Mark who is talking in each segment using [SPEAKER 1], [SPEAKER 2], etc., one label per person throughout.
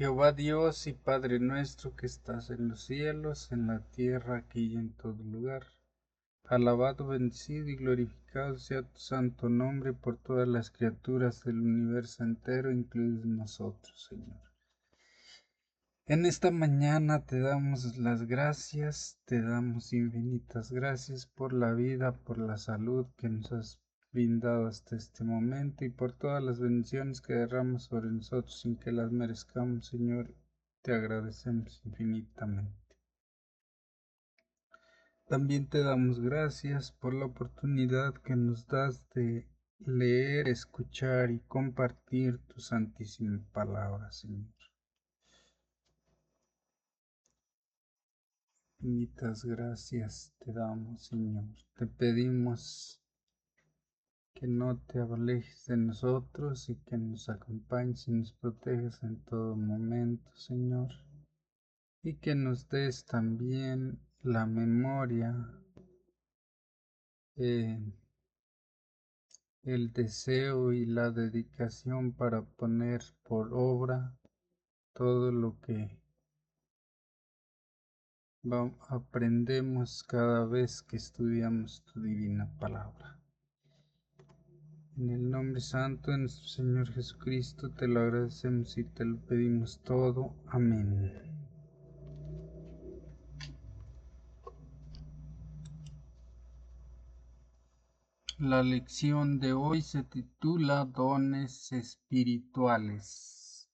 [SPEAKER 1] Jehová Dios y Padre nuestro que estás en los cielos, en la tierra, aquí y en todo lugar. Alabado, bendecido y glorificado sea tu santo nombre por todas las criaturas del universo entero, incluidos nosotros, Señor. En esta mañana te damos las gracias, te damos infinitas gracias por la vida, por la salud que nos has brindado hasta este momento y por todas las bendiciones que derramas sobre nosotros sin que las merezcamos, Señor. Te agradecemos infinitamente. También te damos gracias por la oportunidad que nos das de leer, escuchar y compartir tu santísima palabra, Señor. Infinitas gracias te damos, Señor. Te pedimos que no te alejes de nosotros y que nos acompañes y nos protejas en todo momento, Señor. Y que nos des también la memoria, el deseo y la dedicación para poner por obra todo lo que aprendemos cada vez que estudiamos tu divina palabra. En el nombre santo de nuestro Señor Jesucristo te lo agradecemos y te lo pedimos todo. Amén. La lección de hoy se titula Dones Espirituales.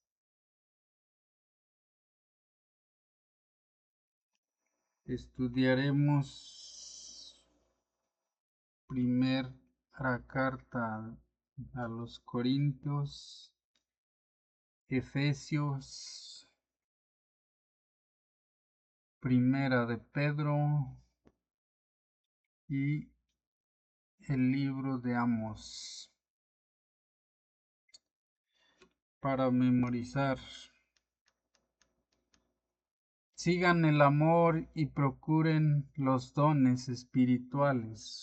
[SPEAKER 1] Estudiaremos primera carta a los Corintios, Efesios, primera de Pedro y el libro de Amós. Para memorizar. Sigan el amor y procuren los dones espirituales,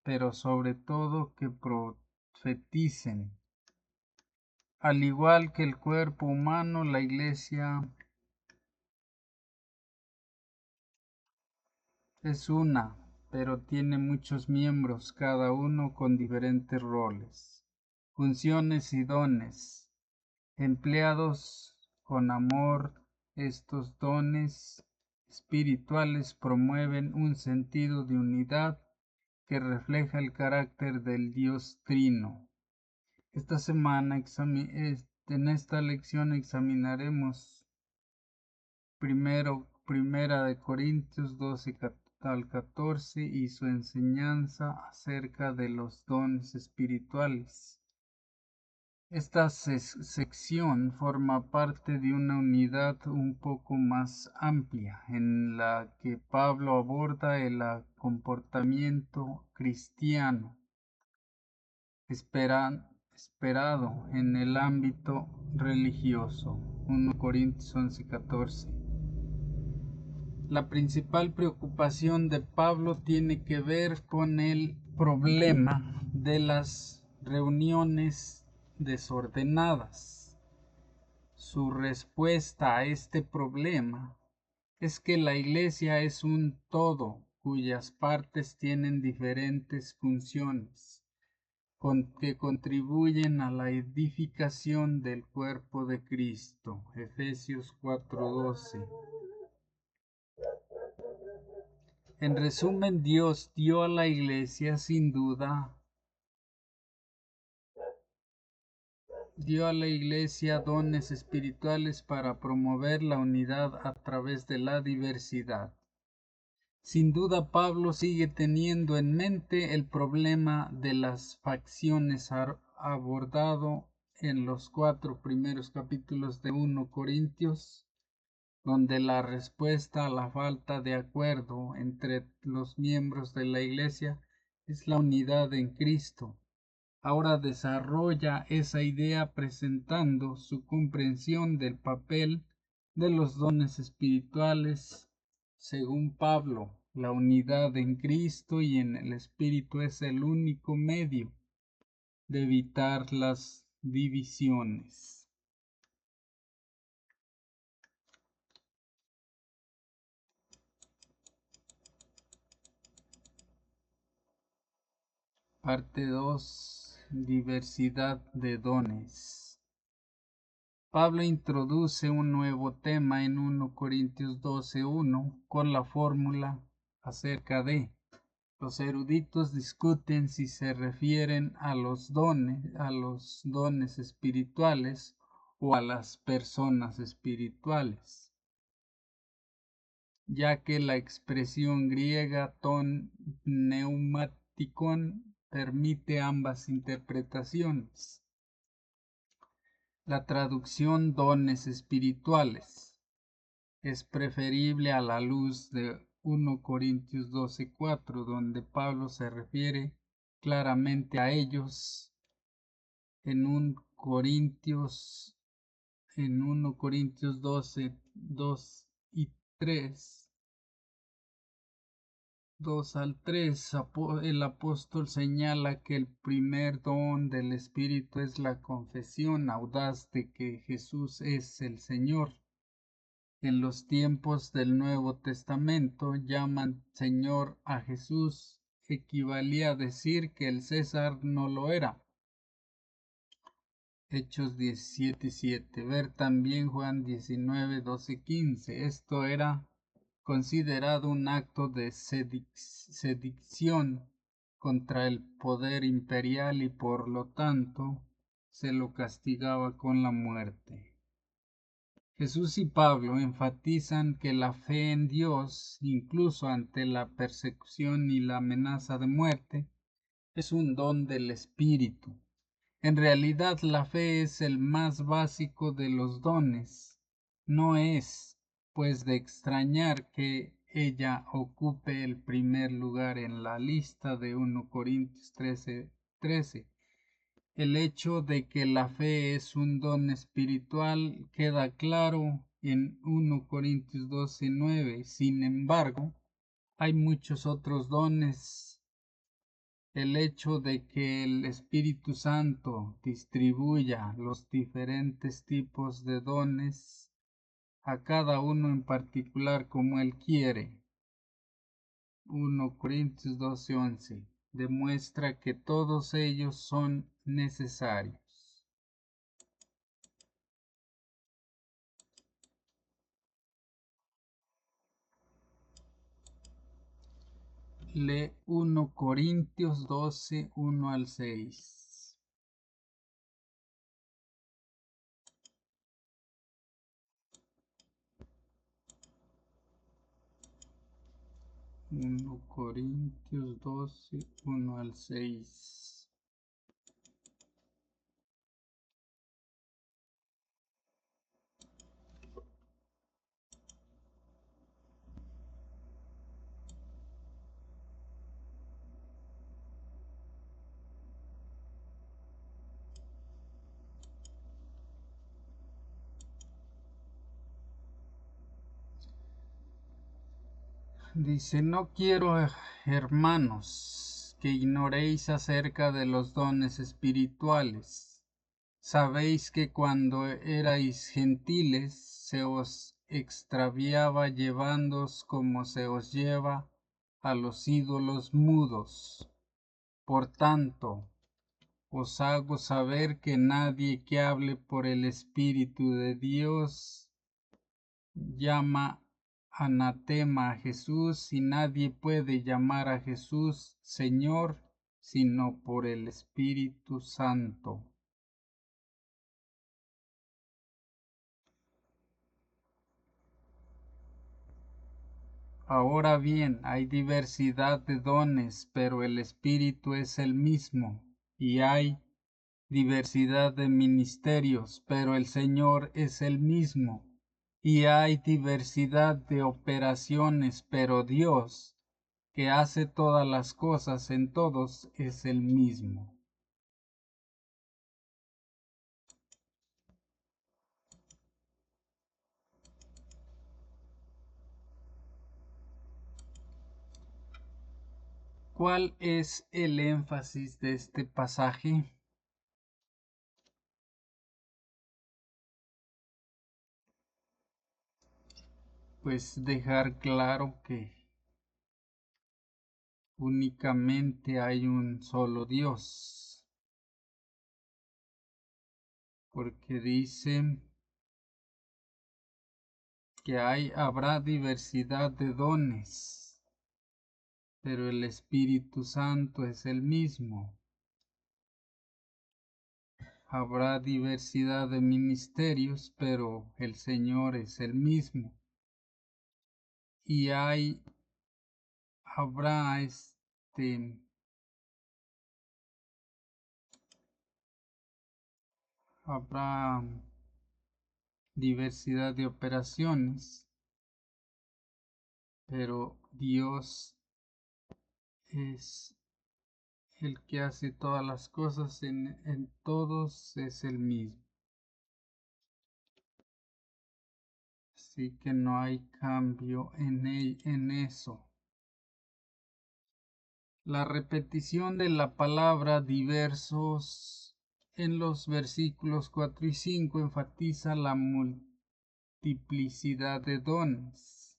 [SPEAKER 1] pero sobre todo que profeticen. Al igual que el cuerpo humano, la Iglesia es una, pero tiene muchos miembros, cada uno con diferentes roles, funciones y dones. Empleados con amor, estos dones espirituales promueven un sentido de unidad que refleja el carácter del Dios Trino. Esta semana en esta lección examinaremos primera de Corintios 12 al 14 y su enseñanza acerca de los dones espirituales. Esta sección forma parte de una unidad un poco más amplia en la que Pablo aborda el comportamiento cristiano esperado en el ámbito religioso. 1 Corintios 11:14. La principal preocupación de Pablo tiene que ver con el problema de las reuniones desordenadas. Su respuesta a este problema es que la Iglesia es un todo cuyas partes tienen diferentes funciones que contribuyen a la edificación del cuerpo de Cristo. Efesios 4:12. En resumen, Dios dio a la Iglesia dones espirituales para promover la unidad a través de la diversidad. Sin duda, Pablo sigue teniendo en mente el problema de las facciones abordado en los 4 primeros capítulos de 1 Corintios, donde la respuesta a la falta de acuerdo entre los miembros de la Iglesia es la unidad en Cristo. Ahora desarrolla esa idea presentando su comprensión del papel de los dones espirituales. Según Pablo, la unidad en Cristo y en el Espíritu es el único medio de evitar las divisiones. Parte 2. Diversidad de dones. Pablo introduce un nuevo tema en 1 Corintios 12:1 con la fórmula acerca de. Los eruditos discuten si se refieren a los dones espirituales o a las personas espirituales, ya que la expresión griega ton pneumatikon permite ambas interpretaciones. La traducción dones espirituales es preferible a la luz de 1 Corintios 12:4, donde Pablo se refiere claramente a ellos en 1 Corintios 12, 2 y 3. 2 al 3, el apóstol señala que el primer don del Espíritu es la confesión audaz de que Jesús es el Señor. En los tiempos del Nuevo Testamento, llaman Señor a Jesús equivalía a decir que el César no lo era. Hechos 17:7. Ver también Juan 19:12-15. Esto era considerado un acto de sedición contra el poder imperial y por lo tanto se lo castigaba con la muerte. Jesús y Pablo enfatizan que la fe en Dios, incluso ante la persecución y la amenaza de muerte, es un don del Espíritu. En realidad, la fe es el más básico de los dones. No es, pues, de extrañar que ella ocupe el primer lugar en la lista de 1 Corintios 13:13. El hecho de que la fe es un don espiritual queda claro en 1 Corintios 12:9. Sin embargo, hay muchos otros dones. El hecho de que el Espíritu Santo distribuya los diferentes tipos de dones a cada uno en particular como Él quiere. 1 Corintios 12:11 demuestra que todos ellos son necesarios. Lee 1 Corintios 12, 1 al 6. 1 Corintios 12, 1 al 6. Dice, no quiero, hermanos, que ignoréis acerca de los dones espirituales. Sabéis que cuando erais gentiles se os extraviaba llevándoos como se os lleva a los ídolos mudos. Por tanto, os hago saber que nadie que hable por el Espíritu de Dios llama anatema a Jesús, y nadie puede llamar a Jesús Señor sino por el Espíritu Santo. Ahora bien, hay diversidad de dones, pero el Espíritu es el mismo, y hay diversidad de ministerios, pero el Señor es el mismo, y hay diversidad de operaciones, pero Dios, que hace todas las cosas en todos, es el mismo. ¿Cuál es el énfasis de este pasaje? Pues dejar claro que únicamente hay un solo Dios, porque dice que habrá diversidad de dones, pero el Espíritu Santo es el mismo. Habrá diversidad de ministerios, pero el Señor es el mismo. Y habrá habrá diversidad de operaciones, pero Dios es el que hace todas las cosas en todos es el mismo. Así que no hay cambio en eso. La repetición de la palabra diversos en los versículos 4 y 5 enfatiza la multiplicidad de dones,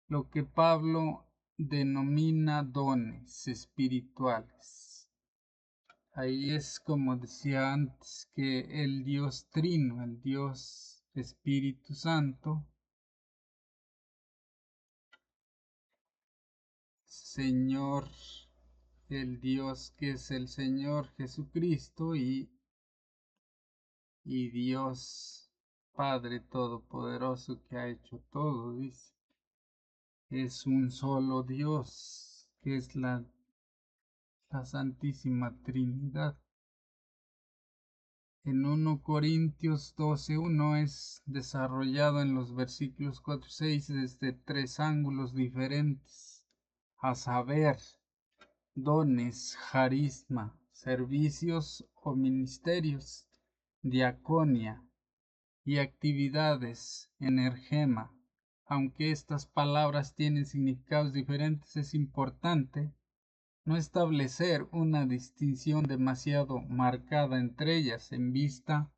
[SPEAKER 1] lo que Pablo denomina dones espirituales. Ahí es como decía antes que el Dios Trino, el Dios Espíritu Santo, Señor, el Dios que es el Señor Jesucristo y Dios Padre Todopoderoso que ha hecho todo, dice. Es un solo Dios, que es la Santísima Trinidad. En 1 Corintios 12:1 es desarrollado en los versículos 4 y 6 desde tres ángulos diferentes, a saber, dones, carisma, servicios o ministerios, diaconia y actividades, energema. Aunque estas palabras tienen significados diferentes, es importante no establecer una distinción demasiado marcada entre ellas en vista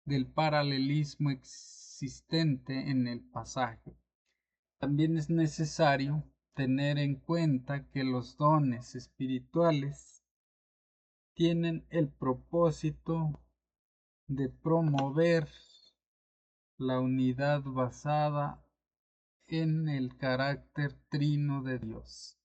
[SPEAKER 1] del paralelismo existente en el pasaje. También es necesario tener en cuenta que los dones espirituales tienen el propósito de promover la unidad basada en el carácter trino de Dios.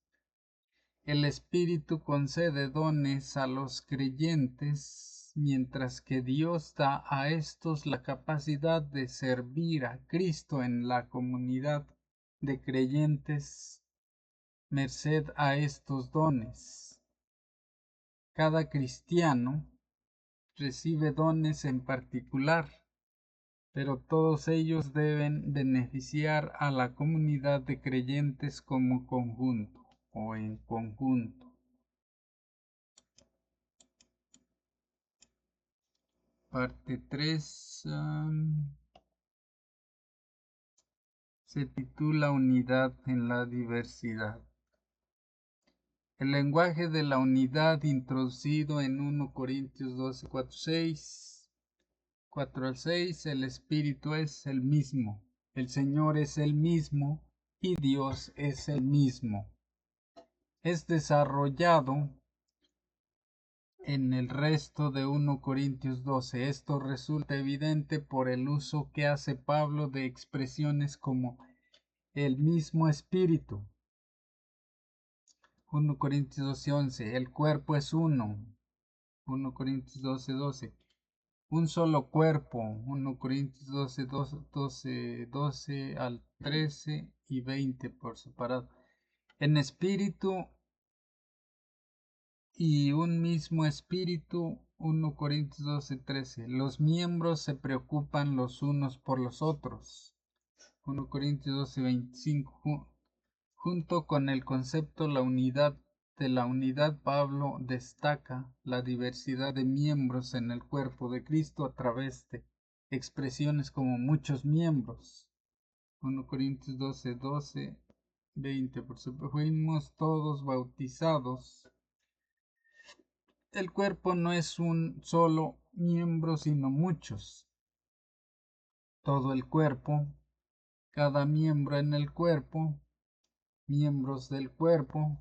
[SPEAKER 1] El Espíritu concede dones a los creyentes, mientras que Dios da a estos la capacidad de servir a Cristo en la comunidad de creyentes merced a estos dones. Cada cristiano recibe dones en particular, pero todos ellos deben beneficiar a la comunidad de creyentes como conjunto o en conjunto. Parte 3 se titula Unidad en la diversidad. El lenguaje de la unidad introducido en 1 Corintios 12, 4, 6, 4 al 6, el Espíritu es el mismo, el Señor es el mismo y Dios es el mismo. Es desarrollado en el resto de 1 Corintios 12. Esto resulta evidente por el uso que hace Pablo de expresiones como el mismo Espíritu. 1 Corintios 12, 11. El cuerpo es uno. 1 Corintios 12, 12. Un solo cuerpo. 1 Corintios 12, 12, 12 al 13 y 20 por separado. En espíritu y un mismo espíritu. 1 Corintios 12, 13. Los miembros se preocupan los unos por los otros. 1 Corintios 12, 25. Junto con el concepto de la unidad, Pablo destaca la diversidad de miembros en el cuerpo de Cristo a través de expresiones como muchos miembros. 1 Corintios 12, 12, 20. Por supuesto, fuimos todos bautizados. El cuerpo no es un solo miembro, sino muchos. Todo el cuerpo, cada miembro en el cuerpo, miembros del cuerpo,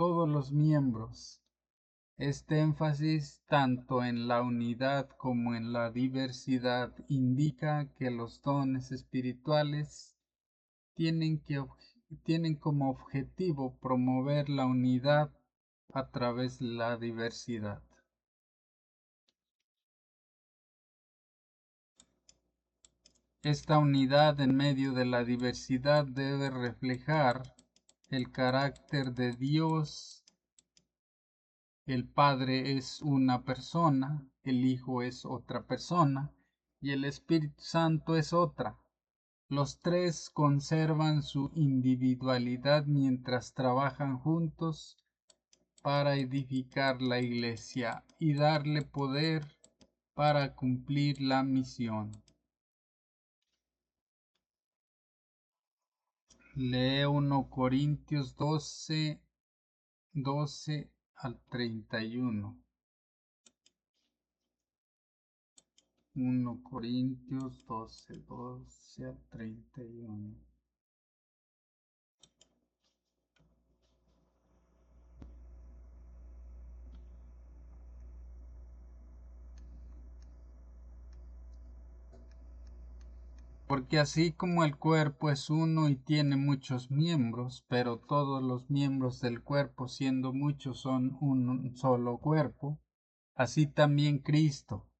[SPEAKER 1] todos los miembros. Este énfasis tanto en la unidad como en la diversidad indica que los dones espirituales tienen como objetivo promover la unidad a través de la diversidad. Esta unidad en medio de la diversidad debe reflejar el carácter de Dios. El Padre es una persona, el Hijo es otra persona y el Espíritu Santo es otra. Los tres conservan su individualidad mientras trabajan juntos para edificar la iglesia y darle poder para cumplir la misión. Lee 1 Corintios 12 al 31. 1 Corintios 12 al 31. Porque así como el cuerpo es uno y tiene muchos miembros, pero todos los miembros del cuerpo, siendo muchos, son un solo cuerpo, así también Cristo,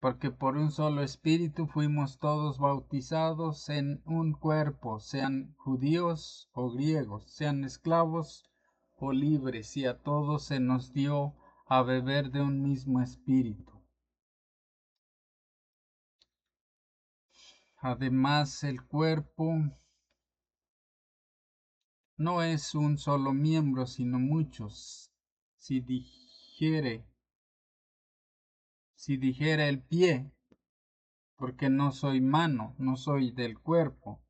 [SPEAKER 1] porque por un solo espíritu fuimos todos bautizados en un cuerpo, sean judíos o griegos, sean esclavos o libres, y a todos se nos dio a beber de un mismo espíritu. Además, el cuerpo no es un solo miembro, sino muchos. Si dijere el pie, porque no soy mano, no soy del cuerpo,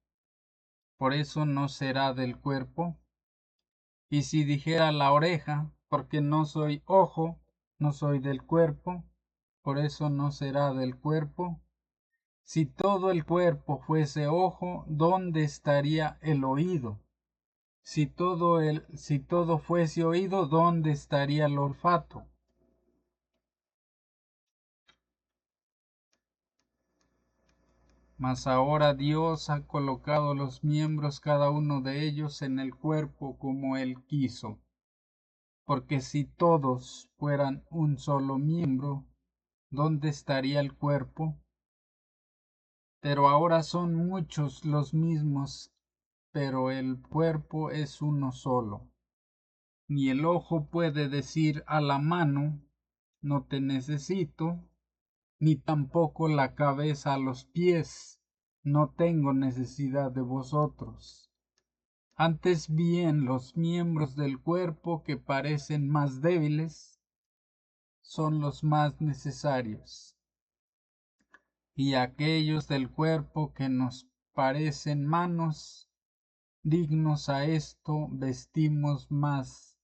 [SPEAKER 1] por eso no será del cuerpo. Y si dijera la oreja, porque no soy ojo, no soy del cuerpo, por eso no será del cuerpo. Si todo el cuerpo fuese ojo, ¿dónde estaría el oído? Si todo fuese oído, ¿dónde estaría el olfato? Mas ahora Dios ha colocado los miembros cada uno de ellos en el cuerpo como Él quiso. Porque si todos fueran un solo miembro, ¿dónde estaría el cuerpo? Pero ahora son muchos los mismos, pero el cuerpo es uno solo. Ni el ojo puede decir a la mano, no te necesito, ni tampoco la cabeza a los pies, no tengo necesidad de vosotros. Antes bien, los miembros del cuerpo que parecen más débiles son los más necesarios, y aquellos del cuerpo que nos parecen manos, dignos a esto, vestimos más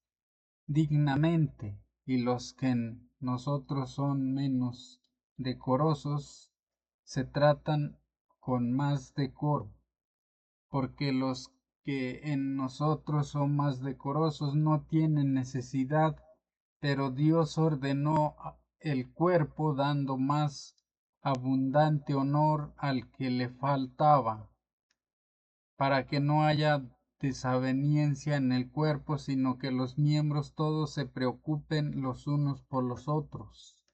[SPEAKER 1] dignamente, y los que en nosotros son menos decorosos, se tratan con más decoro, porque los que en nosotros son más decorosos no tienen necesidad, pero Dios ordenó el cuerpo dando más abundante honor al que le faltaba, para que no haya desaveniencia en el cuerpo, sino que los miembros todos se preocupen los unos por los otros.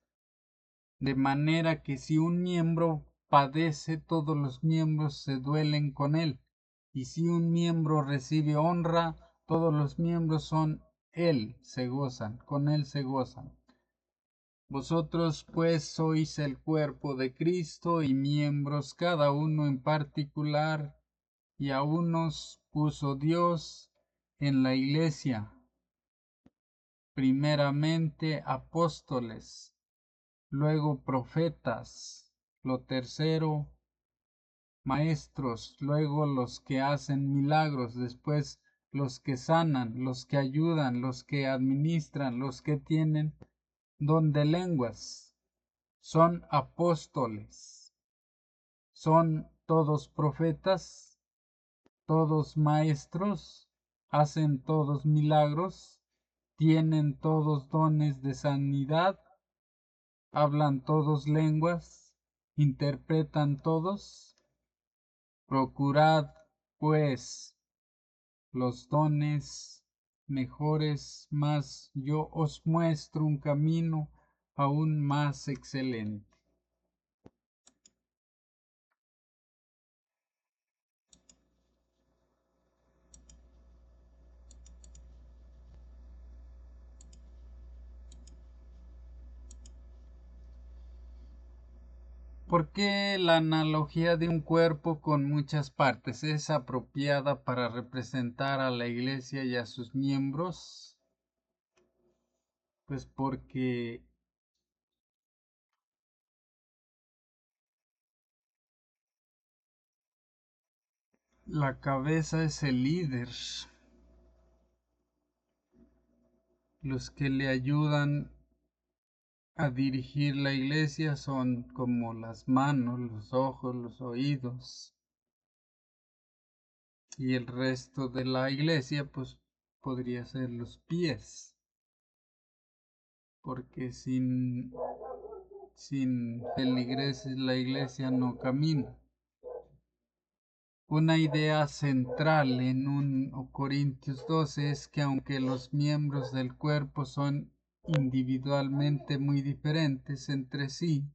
[SPEAKER 1] De manera que si un miembro padece, todos los miembros se duelen con él, y si un miembro recibe honra, todos los miembros con él se gozan. Vosotros pues sois el cuerpo de Cristo y miembros cada uno en particular, y a unos puso Dios en la iglesia, primeramente apóstoles, luego profetas, lo tercero maestros, luego los que hacen milagros, después los que sanan, los que ayudan, los que administran, los que tienen don de lenguas, son apóstoles, son todos profetas, todos maestros, hacen todos milagros, tienen todos dones de sanidad, hablan todos lenguas, interpretan todos. Procurad, pues, los dones mejores, mas yo os muestro un camino aún más excelente. ¿Por qué la analogía de un cuerpo con muchas partes es apropiada para representar a la Iglesia y a sus miembros? Pues porque la cabeza es el líder. Los que le ayudan a dirigir la iglesia son como las manos, los ojos, los oídos. Y el resto de la iglesia pues podría ser los pies. Porque sin feligreses la iglesia no camina. Una idea central en 1 Corintios 12 es que aunque los miembros del cuerpo son individualmente muy diferentes entre sí,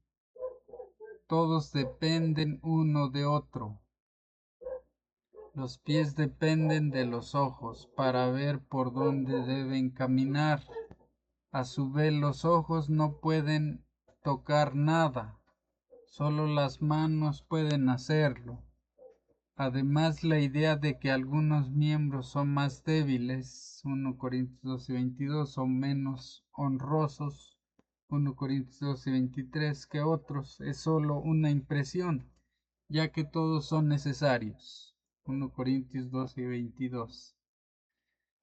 [SPEAKER 1] todos dependen uno de otro. Los pies dependen de los ojos para ver por dónde deben caminar. A su vez los ojos no pueden tocar nada, solo las manos pueden hacerlo. Además, la idea de que algunos miembros son más débiles, 1 Corintios 12:22, son menos honrosos, 1 Corintios 12:23, que otros, es solo una impresión, ya que todos son necesarios, 1 Corintios 12:22.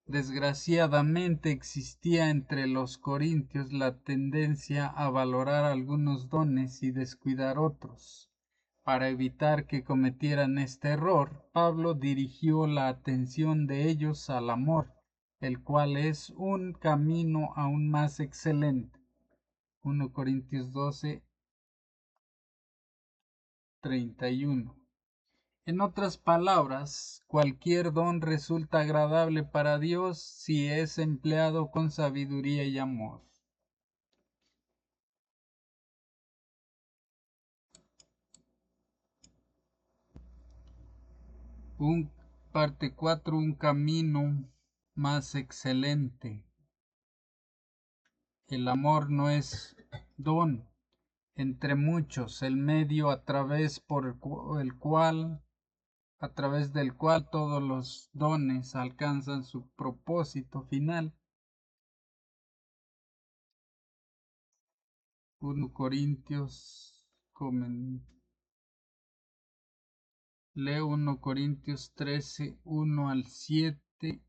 [SPEAKER 1] Desgraciadamente existía entre los corintios la tendencia a valorar algunos dones y descuidar otros. Para evitar que cometieran este error, Pablo dirigió la atención de ellos al amor, el cual es un camino aún más excelente. 1 Corintios 12:31. En otras palabras, cualquier don resulta agradable para Dios si es empleado con sabiduría y amor. Parte 4, un camino más excelente. El amor no es don entre muchos, el medio a través del cual todos los dones alcanzan su propósito final. 1 Corintios, leo 1 Corintios 13, 1 al 7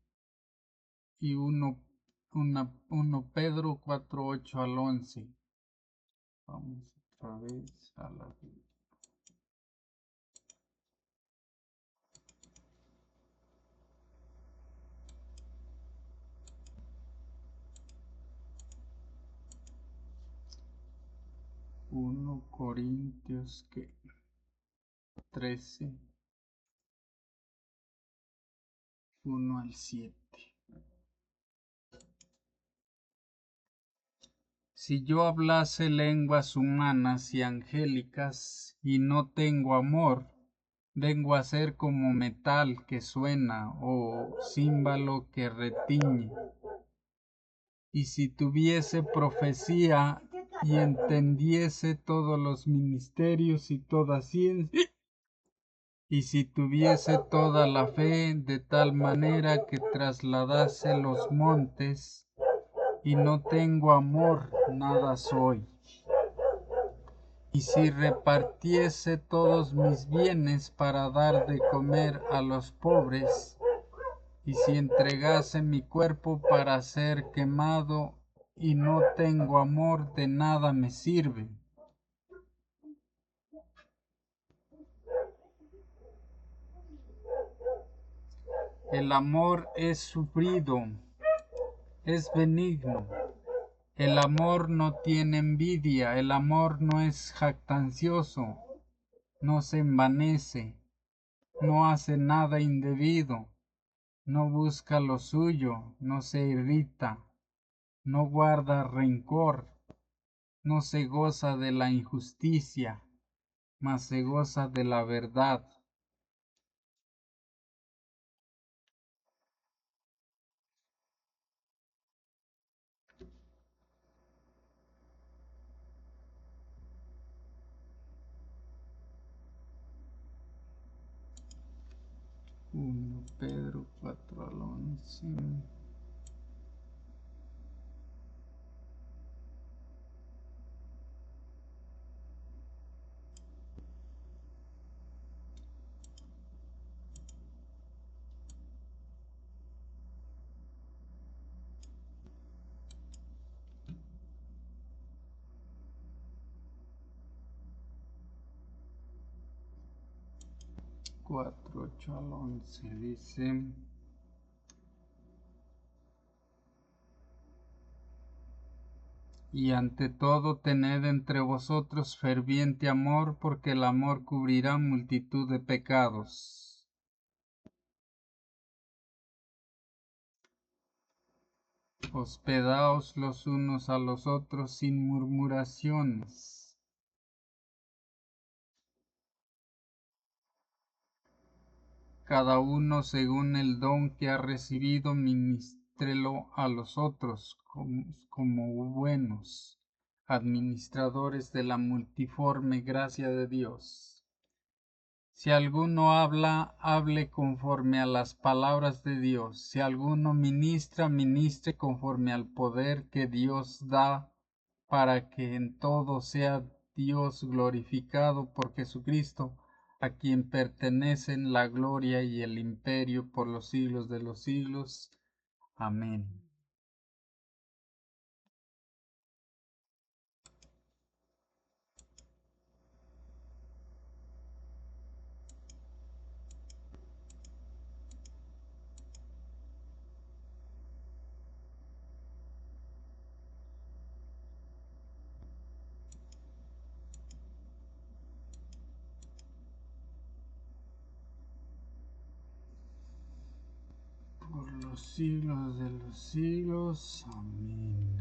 [SPEAKER 1] y 1 Pedro 4, 8 al 11. Vamos otra vez a la Biblia. 1 Corintios 13, 1 al 7. Si yo hablase lenguas humanas y angélicas y no tengo amor, vengo a ser como metal que suena o címbalo que retiñe. Y si tuviese profecía y entendiese todos los ministerios y toda ciencia, y si tuviese toda la fe de tal manera que trasladase los montes, y no tengo amor, nada soy. Y si repartiese todos mis bienes para dar de comer a los pobres, y si entregase mi cuerpo para ser quemado, y no tengo amor, de nada me sirve. El amor es sufrido, es benigno. El amor no tiene envidia, el amor no es jactancioso, no se envanece, no hace nada indebido, no busca lo suyo, no se irrita, no guarda rencor, no se goza de la injusticia, mas se goza de la verdad. Pedro 4 al 11. 4, 8 al 11 dice: y ante todo tened entre vosotros ferviente amor, porque el amor cubrirá multitud de pecados. Hospedaos los unos a los otros sin murmuraciones. Cada uno según el don que ha recibido, ministrelo a los otros como buenos administradores de la multiforme gracia de Dios. Si alguno habla, hable conforme a las palabras de Dios. Si alguno ministra, ministre conforme al poder que Dios da, para que en todo sea Dios glorificado por Jesucristo, a quien pertenecen la gloria y el imperio por los siglos de los siglos. Amén. Por los siglos de los siglos. Amén.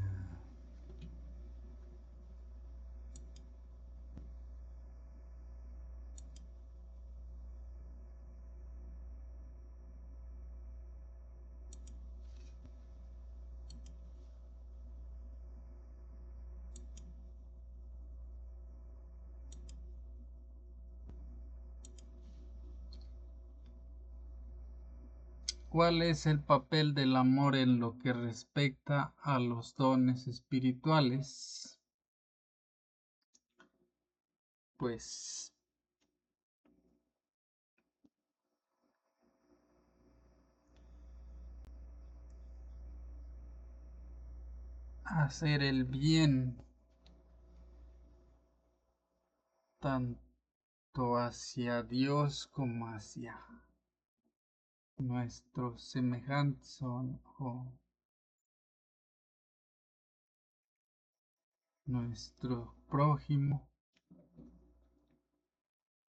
[SPEAKER 1] ¿Cuál es el papel del amor en lo que respecta a los dones espirituales? Pues hacer el bien tanto hacia Dios como hacia nuestros semejantes o nuestro prójimo.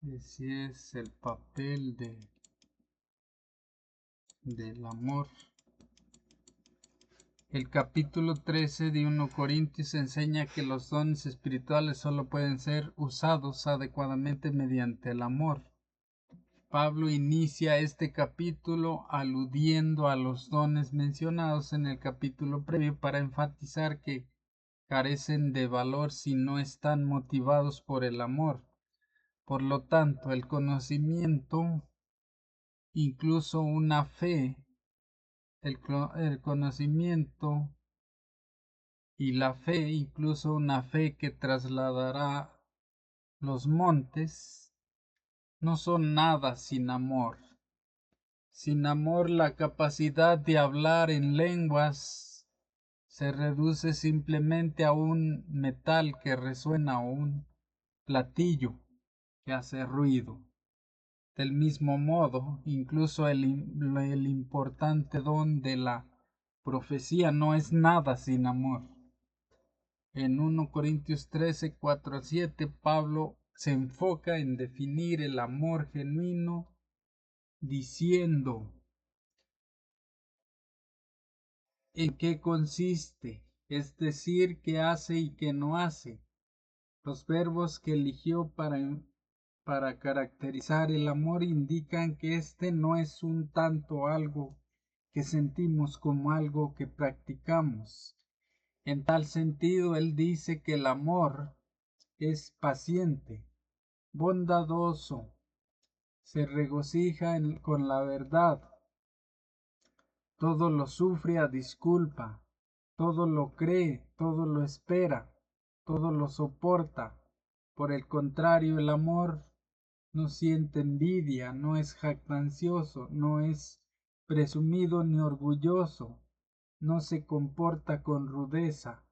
[SPEAKER 1] Ese es el papel del amor. El capítulo 13 de 1 Corintios enseña que los dones espirituales solo pueden ser usados adecuadamente mediante el amor. Pablo inicia este capítulo aludiendo a los dones mencionados en el capítulo previo para enfatizar que carecen de valor si no están motivados por el amor. Por lo tanto, el conocimiento, incluso una fe, el conocimiento y la fe, incluso una fe que trasladará los montes, no son nada sin amor. Sin amor, la capacidad de hablar en lenguas se reduce simplemente a un metal que resuena o un platillo que hace ruido. Del mismo modo, incluso el importante don de la profecía no es nada sin amor. En 1 Corintios 13, 4 al 7, Pablo se enfoca en definir el amor genuino diciendo en qué consiste, es decir, qué hace y qué no hace. Los verbos que eligió para caracterizar el amor indican que este no es un tanto algo que sentimos como algo que practicamos. En tal sentido, él dice que el amor es paciente, bondadoso, se regocija con la verdad, todo lo sufre a disculpa, todo lo cree, todo lo espera, todo lo soporta. Por el contrario, el amor no siente envidia, no es jactancioso, no es presumido ni orgulloso, no se comporta con rudeza,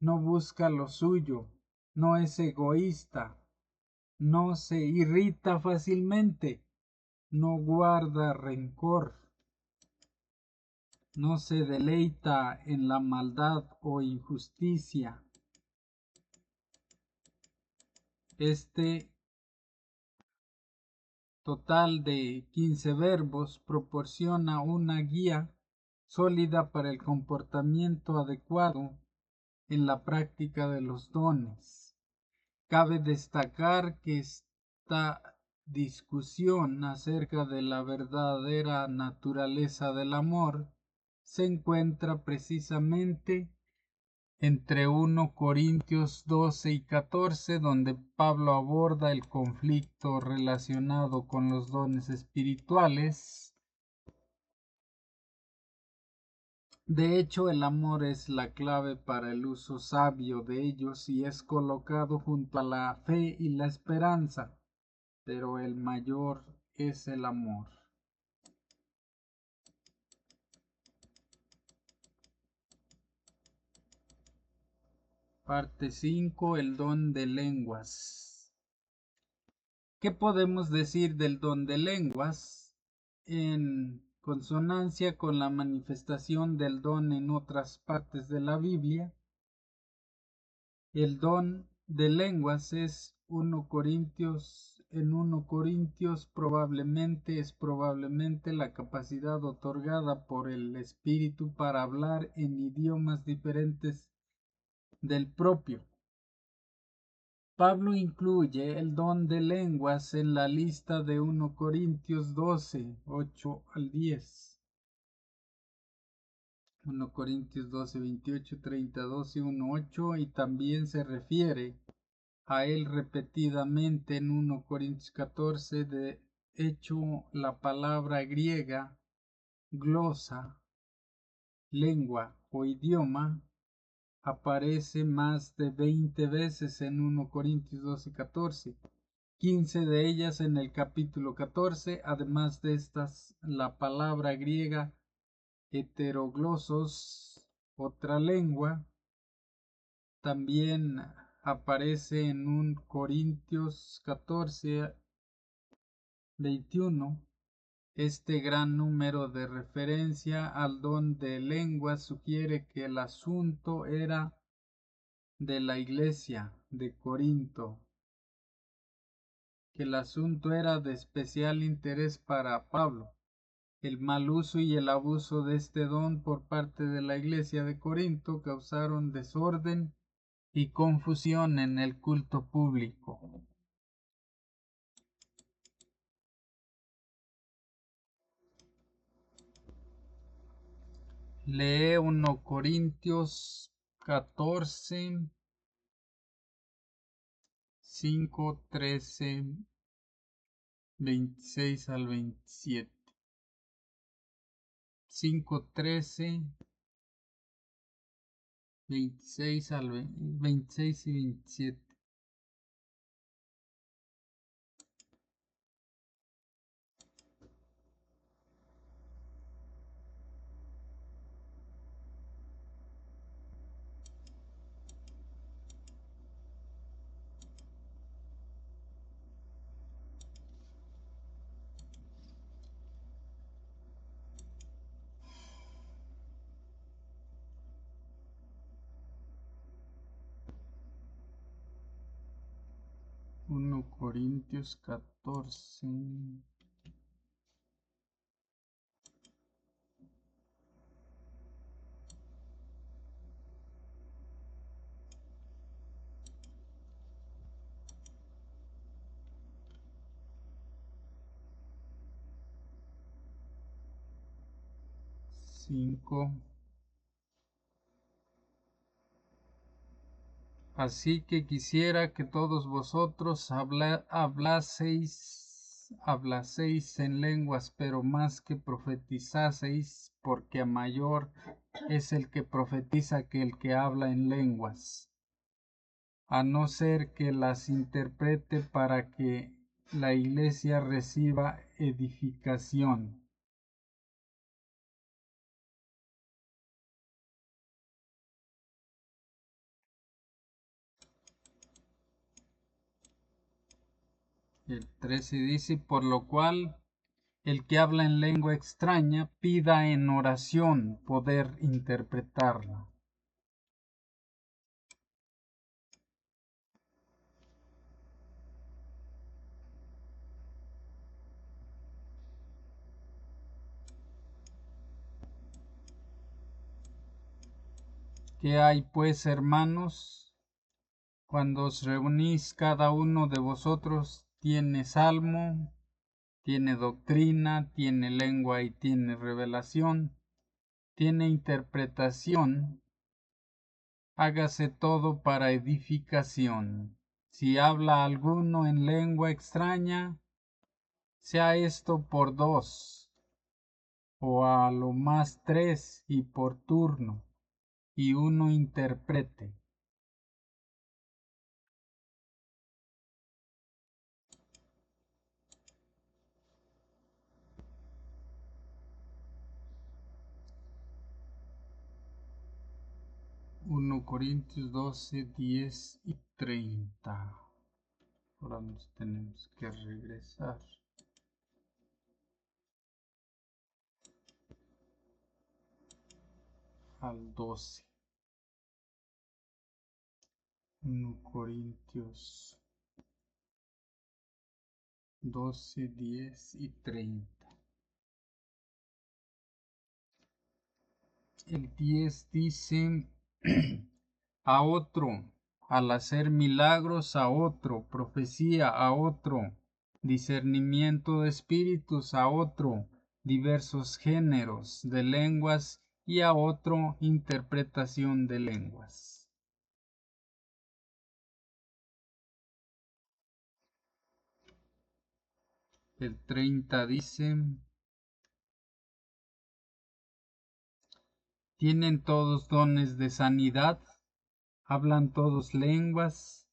[SPEAKER 1] no busca lo suyo, no es egoísta, no se irrita fácilmente, no guarda rencor, no se deleita en la maldad o injusticia. Este total de 15 verbos proporciona una guía sólida para el comportamiento adecuado en la práctica de los dones. Cabe destacar que esta discusión acerca de la verdadera naturaleza del amor se encuentra precisamente entre 1 Corintios 12 y 14, donde Pablo aborda el conflicto relacionado con los dones espirituales. De hecho, el amor es la clave para el uso sabio de ellos y es colocado junto a la fe y la esperanza, pero el mayor es el amor. Parte 5. El don de lenguas. ¿Qué podemos decir del don de lenguas? En consonancia con la manifestación del don en otras partes de la Biblia, el don de lenguas es 1 Corintios, en 1 Corintios probablemente la capacidad otorgada por el Espíritu para hablar en idiomas diferentes del propio. Pablo incluye el don de lenguas en la lista de 1 Corintios 12, 8 al 10. 1 Corintios 12, 28, 30, 12, 1, 8 y también se refiere a él repetidamente en 1 Corintios 14. De hecho, la palabra griega glosa, lengua o idioma aparece más de 20 veces en 1 Corintios 12, 14. 15 de ellas en el capítulo 14. Además de estas, la palabra griega heteroglosos, otra lengua, también aparece en 1 Corintios 14, 21. Este gran número de referencia al don de lenguas sugiere que el asunto era de la iglesia de Corinto, que el asunto era de especial interés para Pablo. El mal uso y el abuso de este don por parte de la iglesia de Corinto causaron desorden y confusión en el culto público. Lee 1 Corintios 14, 5, 13, 26 al 27. 5, 13, 26 al 26 y 27. 1 Corintios 14. 5. Así que quisiera que todos vosotros hablaseis en lenguas, pero más que profetizaseis, porque mayor es el que profetiza que el que habla en lenguas, a no ser que las interprete para que la iglesia reciba edificación. El 13 dice, por lo cual el que habla en lengua extraña pida en oración poder interpretarla. ¿Qué hay pues, hermanos? Cuando os reunís, cada uno de vosotros tiene salmo, tiene doctrina, tiene lengua y tiene revelación, tiene interpretación. Hágase todo para edificación. Si habla alguno en lengua extraña, sea esto por dos, o a lo más tres, y por turno, y uno interprete. Uno Corintios 12, 10 y 30. Ahora nos tenemos que regresar al 12. 1 Corintios 12, 10 y 30. El 10 dice, a otro, al hacer milagros a otro, profecía a otro, discernimiento de espíritus a otro, diversos géneros de lenguas y a otro interpretación de lenguas. El 30 dice, tienen todos dones de sanidad, hablan todos lenguas,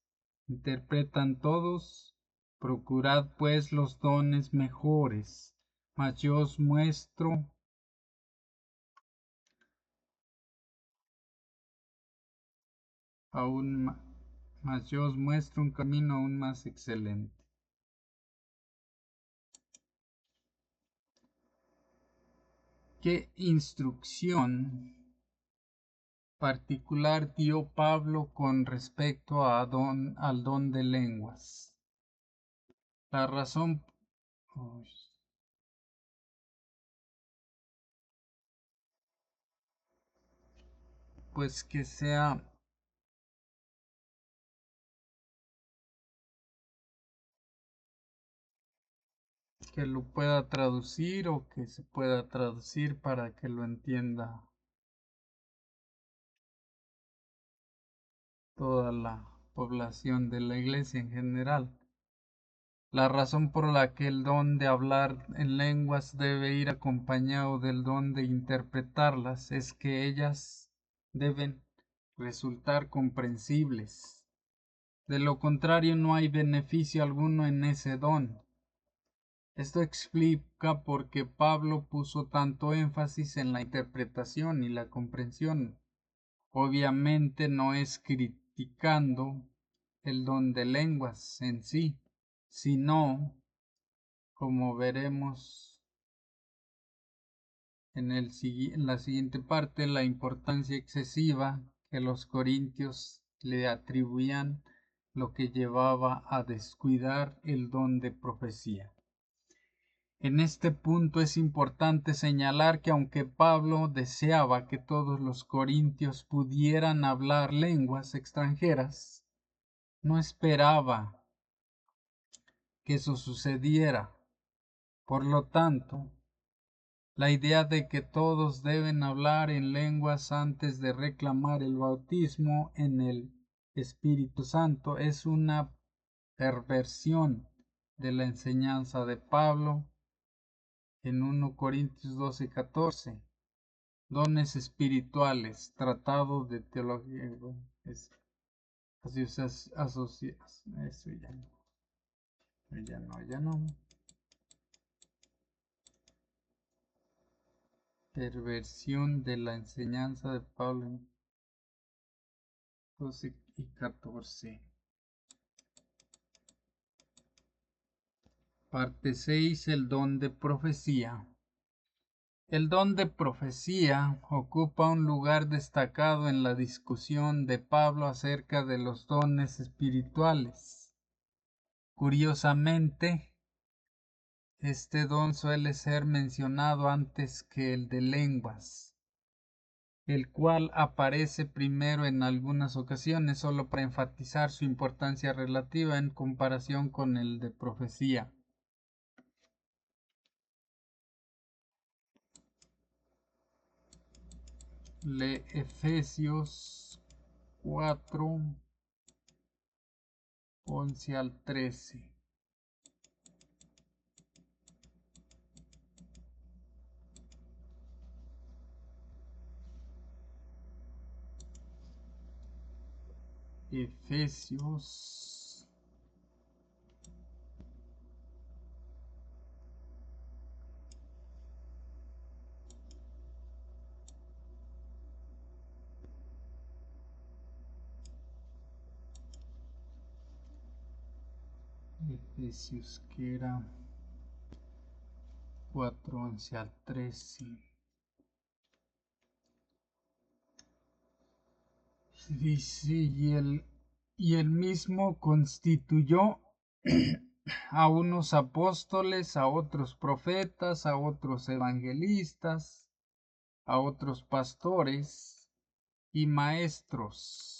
[SPEAKER 1] interpretan todos, procurad pues los dones mejores, mas yo os muestro mas yo os muestro un camino aún más excelente. ¿Qué instrucción particular dio Pablo con respecto al don de lenguas? La razón, pues que sea, que lo pueda traducir o que se pueda traducir para que lo entienda toda la población de la iglesia en general. La razón por la que el don de hablar en lenguas debe ir acompañado del don de interpretarlas es que ellas deben resultar comprensibles. De lo contrario, no hay beneficio alguno en ese don. Esto explica por qué Pablo puso tanto énfasis en la interpretación y la comprensión. Obviamente no es criticando el don de lenguas en sí, sino, como veremos en la siguiente parte, la importancia excesiva que los corintios le atribuían lo que llevaba a descuidar el don de profecía. En este punto es importante señalar que aunque Pablo deseaba que todos los corintios pudieran hablar lenguas extranjeras, no esperaba que eso sucediera. Por lo tanto, la idea de que todos deben hablar en lenguas antes de reclamar el bautismo en el Espíritu Santo es una perversión de la enseñanza de Pablo en 1 Corintios 12:14. Dones espirituales, tratado de teología. Bueno, asocias, eso ya no. Perversión de la enseñanza de Pablo en 12:14. Parte 6. El don de profecía. El don de profecía ocupa un lugar destacado en la discusión de Pablo acerca de los dones espirituales. Curiosamente, este don suele ser mencionado antes que el de lenguas, el cual aparece primero en algunas ocasiones solo para enfatizar su importancia relativa en comparación con el de profecía. Lee Efesios 4, 11 al 13. Efesios que era 4, 11 al 13. Dice, y él mismo constituyó a unos apóstoles, a otros profetas, a otros evangelistas, a otros pastores y maestros,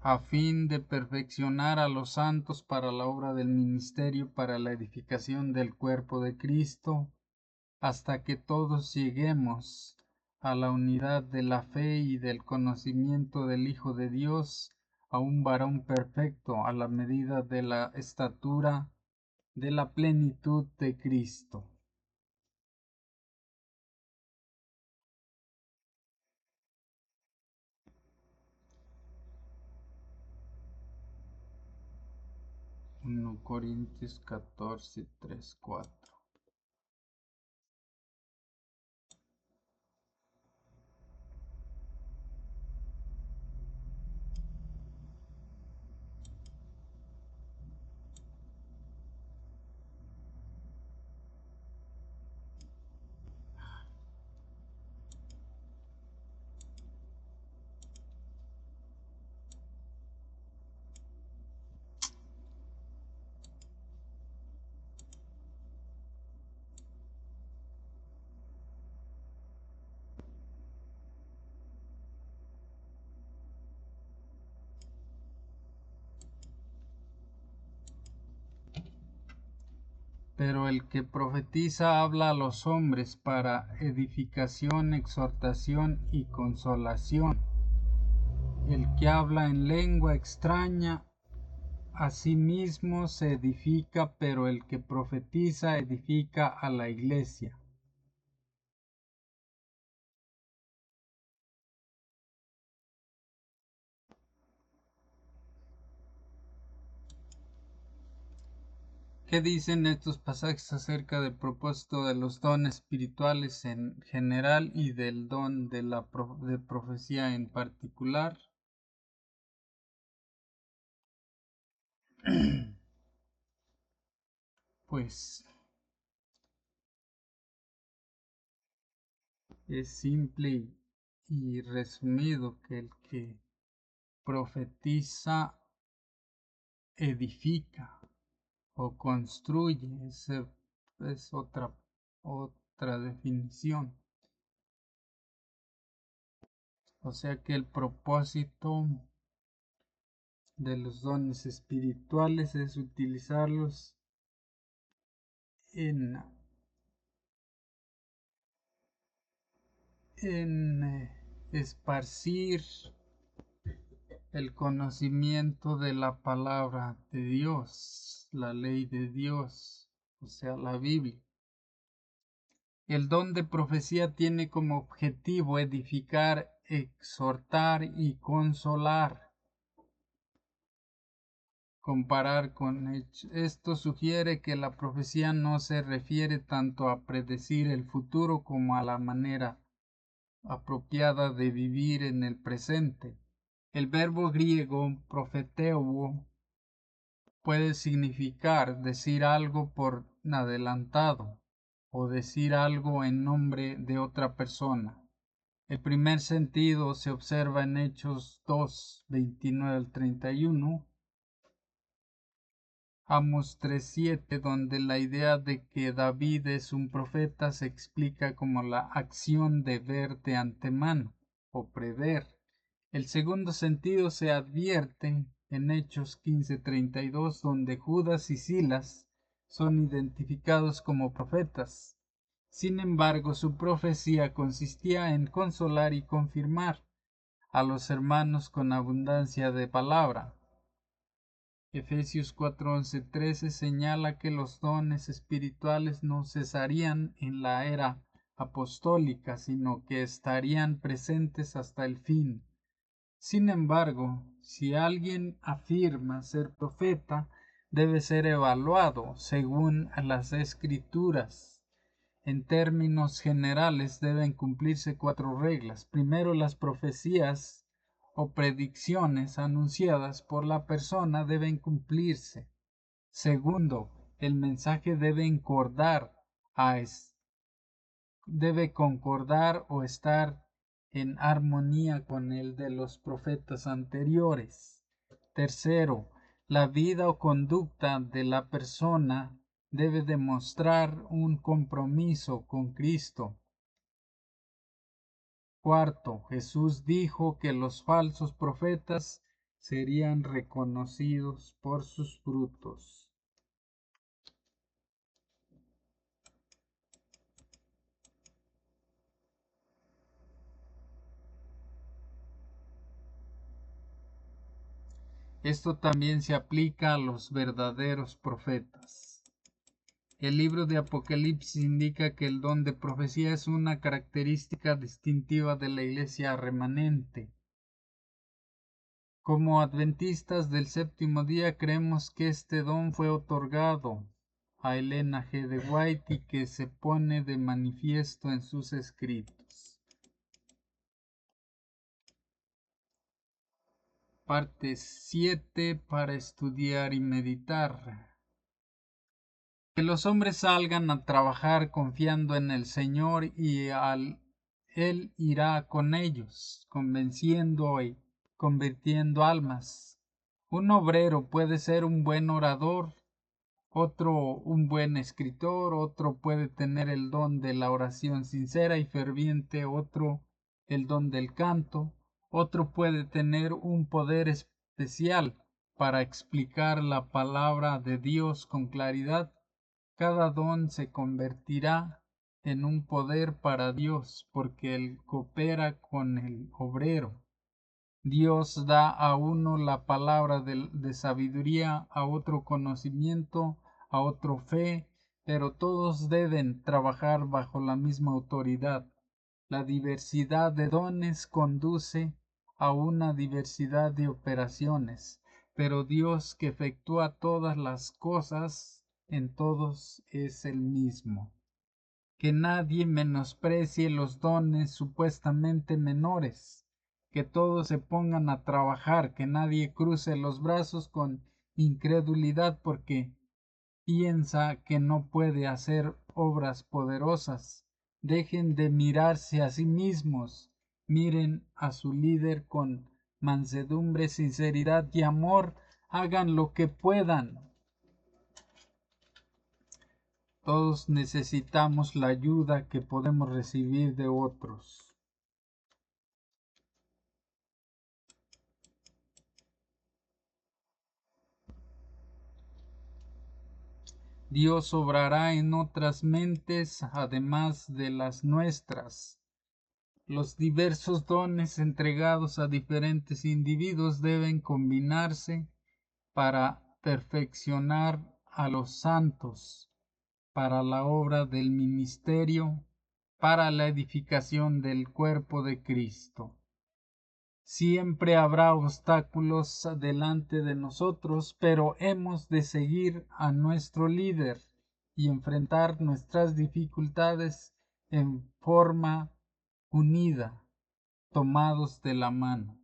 [SPEAKER 1] a fin de perfeccionar a los santos para la obra del ministerio, para la edificación del cuerpo de Cristo, hasta que todos lleguemos a la unidad de la fe y del conocimiento del Hijo de Dios, a un varón perfecto, a la medida de la estatura de la plenitud de Cristo. Corintios 14, 3, 4. Pero el que profetiza habla a los hombres para edificación, exhortación y consolación. El que habla en lengua extraña a sí mismo se edifica, pero el que profetiza edifica a la iglesia. ¿Qué dicen estos pasajes acerca del propósito de los dones espirituales en general y del don de la de profecía en particular? Pues es simple y resumido que el que profetiza edifica o construye, es otra definición. O sea que el propósito de los dones espirituales es utilizarlos en, esparcir el conocimiento de la palabra de Dios, la ley de Dios, o sea, la Biblia. El don de profecía tiene como objetivo edificar, exhortar y consolar. Comparar con esto sugiere que la profecía no se refiere tanto a predecir el futuro como a la manera apropiada de vivir en el presente. El verbo griego profeteuo puede significar decir algo por adelantado o decir algo en nombre de otra persona. El primer sentido se observa en Hechos 2, 29 al 31, Amos 3:7, donde la idea de que David es un profeta se explica como la acción de ver de antemano o prever. El segundo sentido se advierte en Hechos 15:32, donde Judas y Silas son identificados como profetas. Sin embargo, su profecía consistía en consolar y confirmar a los hermanos con abundancia de palabra. Efesios 4:11-13 señala que los dones espirituales no cesarían en la era apostólica, sino que estarían presentes hasta el fin. Sin embargo, si alguien afirma ser profeta, debe ser evaluado según las Escrituras. En términos generales deben cumplirse 4 reglas. Primero, las profecías o predicciones anunciadas por la persona deben cumplirse. Segundo, el mensaje debe concordar o estar en armonía con el de los profetas anteriores. Tercero, la vida o conducta de la persona debe demostrar un compromiso con Cristo. Cuarto, Jesús dijo que los falsos profetas serían reconocidos por sus frutos. Esto también se aplica a los verdaderos profetas. El libro de Apocalipsis indica que el don de profecía es una característica distintiva de la iglesia remanente. Como adventistas del séptimo día creemos que este don fue otorgado a Elena G. de White y que se pone de manifiesto en sus escritos. Parte 7 para estudiar y meditar. Que los hombres salgan a trabajar confiando en el Señor y Él irá con ellos, convenciendo y convirtiendo almas. Un obrero puede ser un buen orador, otro un buen escritor, otro puede tener el don de la oración sincera y ferviente, otro el don del canto, otro puede tener un poder especial para explicar la palabra de Dios con claridad. Cada don se convertirá en un poder para Dios porque Él coopera con el obrero. Dios da a uno la palabra de sabiduría, a otro conocimiento, a otro fe, pero todos deben trabajar bajo la misma autoridad. La diversidad de dones conduce a una diversidad de operaciones, pero Dios que efectúa todas las cosas en todos es el mismo. Que nadie menosprecie los dones supuestamente menores. Que todos se pongan a trabajar, que nadie cruce los brazos con incredulidad porque piensa que no puede hacer obras poderosas. Dejen de mirarse a sí mismos, miren a su líder con mansedumbre, sinceridad y amor, hagan lo que puedan. Todos necesitamos la ayuda que podemos recibir de otros. Dios obrará en otras mentes además de las nuestras. Los diversos dones entregados a diferentes individuos deben combinarse para perfeccionar a los santos, para la obra del ministerio, para la edificación del cuerpo de Cristo. Siempre habrá obstáculos delante de nosotros, pero hemos de seguir a nuestro líder y enfrentar nuestras dificultades en forma unida, tomados de la mano.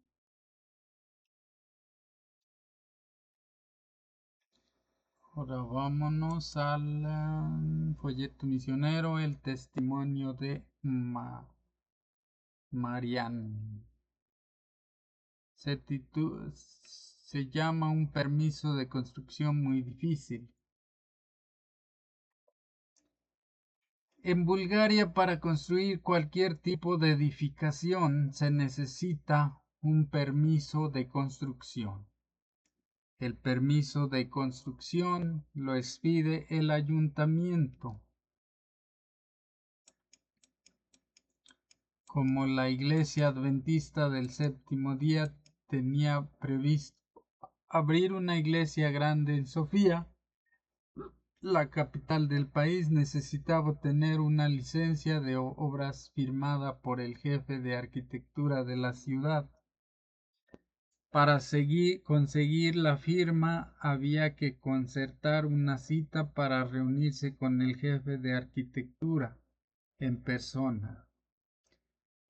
[SPEAKER 1] Ahora vámonos al folleto misionero, el testimonio de Marianne. Se llama un permiso de construcción muy difícil. En Bulgaria, para construir cualquier tipo de edificación se necesita un permiso de construcción. El permiso de construcción lo expide el ayuntamiento. Como la Iglesia Adventista del Séptimo Día tenía previsto abrir una iglesia grande en Sofía, la capital del país, necesitaba tener una licencia de obras firmada por el jefe de arquitectura de la ciudad. Para conseguir la firma había que concertar una cita para reunirse con el jefe de arquitectura en persona.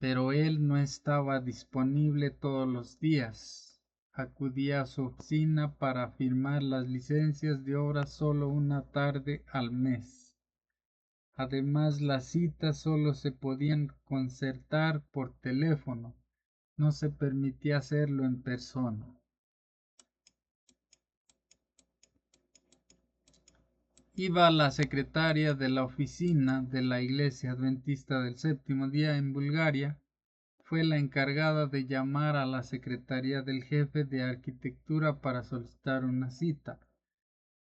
[SPEAKER 1] Pero él no estaba disponible todos los días. Acudía a su oficina para firmar las licencias de obra solo una tarde al mes. Además, las citas solo se podían concertar por teléfono, no se permitía hacerlo en persona. Iba la secretaria de la oficina de la Iglesia Adventista del Séptimo Día en Bulgaria, fue la encargada de llamar a la secretaría del jefe de arquitectura para solicitar una cita.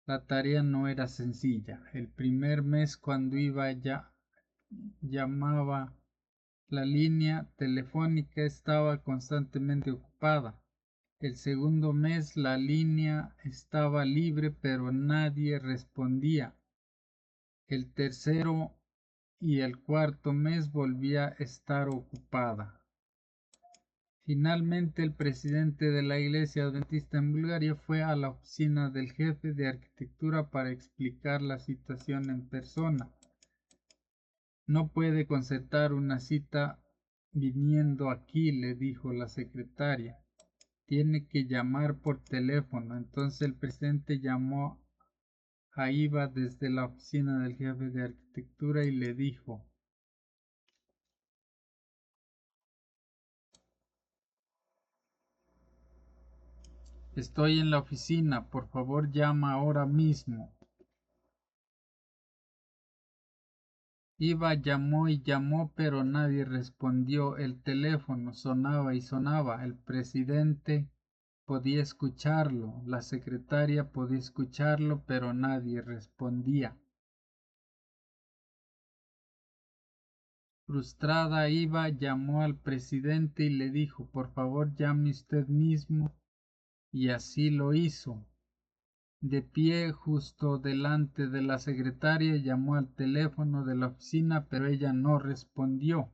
[SPEAKER 1] La tarea no era sencilla. El primer mes, cuando iba ya llamaba, la línea telefónica estaba constantemente ocupada. El segundo mes la línea estaba libre, pero nadie respondía. El tercero y el cuarto mes volvía a estar ocupada. Finalmente, el presidente de la Iglesia Adventista en Bulgaria fue a la oficina del jefe de arquitectura para explicar la situación en persona. No puede concertar una cita viniendo aquí, le dijo la secretaria. Tiene que llamar por teléfono. Entonces el presidente llamó a Iva desde la oficina del jefe de arquitectura y le dijo: estoy en la oficina, por favor llama ahora mismo. Iva llamó y llamó, pero nadie respondió. El teléfono sonaba y sonaba. El presidente podía escucharlo, la secretaria podía escucharlo, pero nadie respondía. Frustrada, Iva llamó al presidente y le dijo: por favor llame usted mismo. Y así lo hizo. De pie justo delante de la secretaria, llamó al teléfono de la oficina, pero ella no respondió.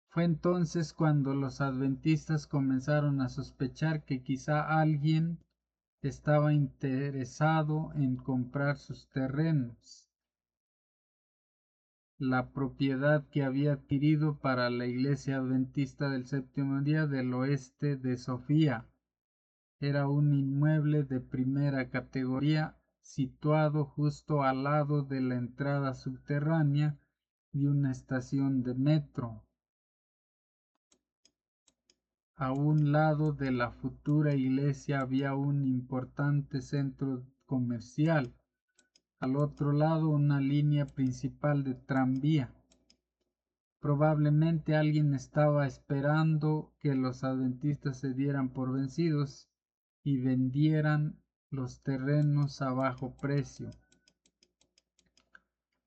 [SPEAKER 1] Fue entonces cuando los adventistas comenzaron a sospechar que quizá alguien estaba interesado en comprar sus terrenos. La propiedad que había adquirido para la Iglesia Adventista del Séptimo Día del Oeste de Sofía era un inmueble de primera categoría situado justo al lado de la entrada subterránea de una estación de metro. A un lado de la futura iglesia había un importante centro comercial. Al otro lado una línea principal de tranvía. Probablemente alguien estaba esperando que los adventistas se dieran por vencidos y vendieran los terrenos a bajo precio.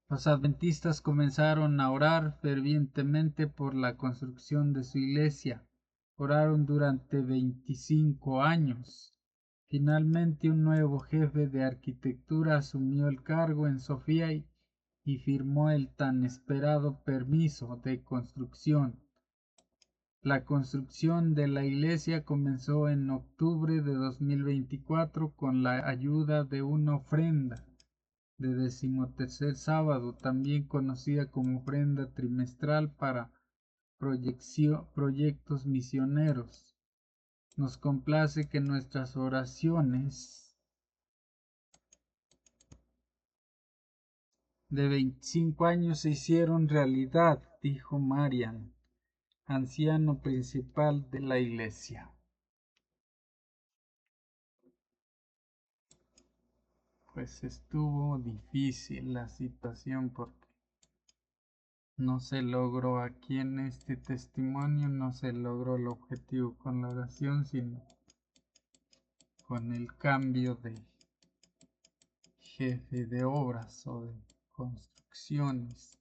[SPEAKER 1] Los adventistas comenzaron a orar fervientemente por la construcción de su iglesia. Oraron durante 25 años. Finalmente un nuevo jefe de arquitectura asumió el cargo en Sofía y firmó el tan esperado permiso de construcción. La construcción de la iglesia comenzó en octubre de 2024 con la ayuda de una ofrenda de 13º sábado, también conocida como ofrenda trimestral para proyectos misioneros. Nos complace que nuestras oraciones de 25 años se hicieron realidad, dijo Marian, anciano principal de la iglesia. Pues estuvo difícil la situación porque no se logró aquí en este testimonio, no se logró el objetivo con la oración, sino con el cambio de jefe de obras o de construcciones.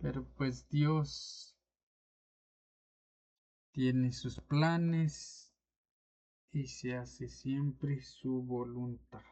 [SPEAKER 1] Pero pues Dios tiene sus planes y se hace siempre su voluntad.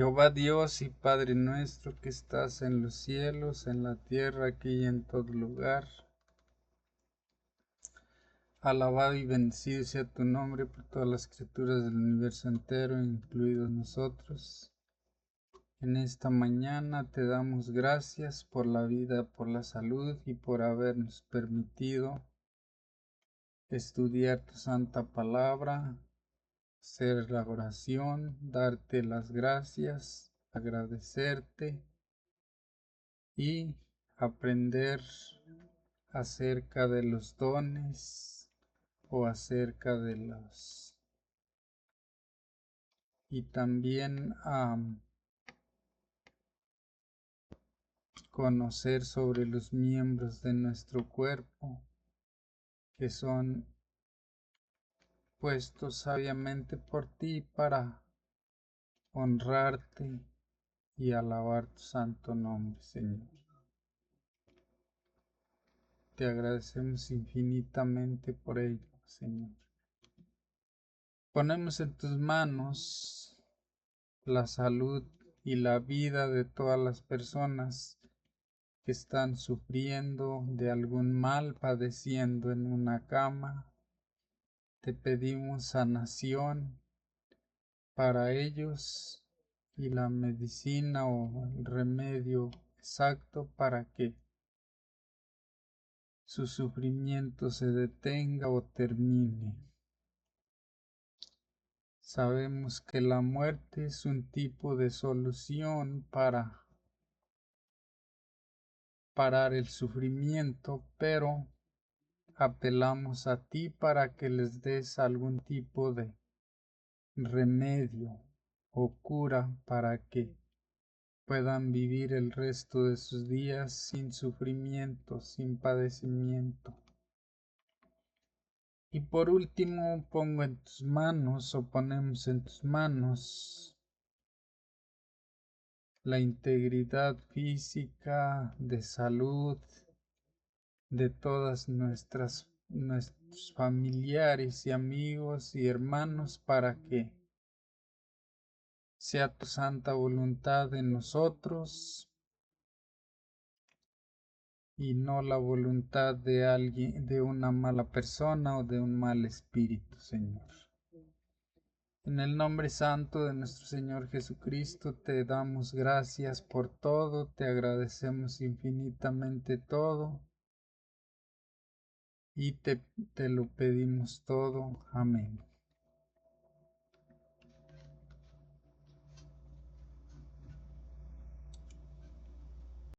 [SPEAKER 1] Jehová Dios y Padre nuestro que estás en los cielos, en la tierra, aquí y en todo lugar. Alabado y bendecido sea tu nombre por todas las criaturas del universo entero, incluidos nosotros. En esta mañana te damos gracias por la vida, por la salud y por habernos permitido estudiar tu santa palabra, hacer la oración, darte las gracias, agradecerte y aprender acerca de los dones o acerca de los y también conocer sobre los miembros de nuestro cuerpo que son puestos sabiamente por ti para honrarte y alabar tu santo nombre, Señor. Te agradecemos infinitamente por ello, Señor. Ponemos en tus manos la salud y la vida de todas las personas que están sufriendo de algún mal, padeciendo en una cama. Te pedimos sanación para ellos y la medicina o el remedio exacto para que su sufrimiento se detenga o termine. Sabemos que la muerte es un tipo de solución para parar el sufrimiento, pero apelamos a ti para que les des algún tipo de remedio o cura para que puedan vivir el resto de sus días sin sufrimiento, sin padecimiento. Y por último pongo en tus manos o ponemos en tus manos la integridad física, de salud de todas nuestros familiares y amigos y hermanos para que sea tu santa voluntad en nosotros y no la voluntad de alguien, de una mala persona o de un mal espíritu, Señor. En el nombre santo de nuestro Señor Jesucristo te damos gracias por todo, te agradecemos infinitamente todo y te lo pedimos todo. Amén.